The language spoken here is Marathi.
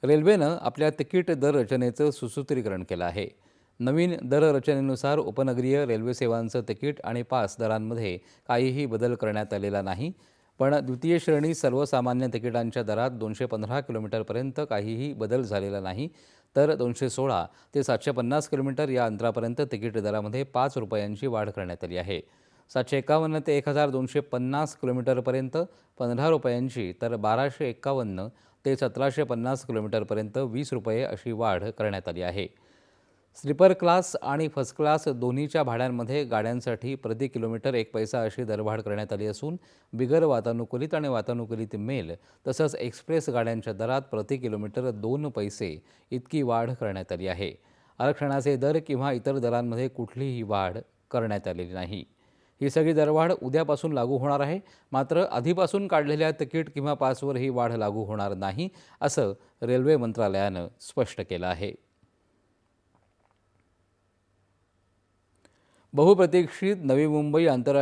रेल्वेनं आपल्या तिकीट दर रचनेचं सुसूत्रीकरण केलं आहे. नवीन दर रचनेनुसार उपनगरीय रेल्वे सेवांचं तिकीट आणि पास दरांमध्ये काहीही बदल करण्यात आलेला नाही. पण द्वितीय श्रेणी सर्वसामान्य तिकिटांच्या दरात 215 किलोमीटरपर्यंत काहीही बदल झालेला नाही. तर 216 ते 750 किलोमीटर या अंतरापर्यंत तिकीट दरामध्ये 5 रुपयांची वाढ करण्यात आली आहे. 751 ते 1250 किलोमीटरपर्यंत 15 रुपयांची, तर 1251 ते 1750 किलोमीटरपर्यंत 20 रुपये अशी वाढ करण्यात आली आहे. स्लीपर क्लास आणि फर्स्ट क्लास दोन्हीच्या भाड्यांमध्ये गाड्यांसाठी प्रति किलोमीटर 1 पैसा अशी दरवाढ करण्यात आली असून बिगर वातानुकूलित आणि वातानुकूलित मेल तसंच एक्सप्रेस गाड्यांच्या दरात प्रति किलोमीटर 2 पैसे इतकी वाढ करण्यात आली आहे. आरक्षणाचे दर किंवा इतर दरांमध्ये कुठलीही वाढ करण्यात आलेली नाही. ही सगळी दरवाढ उद्यापासून लागू होणार आहे. मात्र आधीपासून काढलेल्या तिकीट किंवा पासवर ही वाढ लागू होणार नाही, असं रेल्वे मंत्रालयानं स्पष्ट केलं आहे. बहुप्रतीक्षित नवी मुंबई आंतरराष्ट्रीय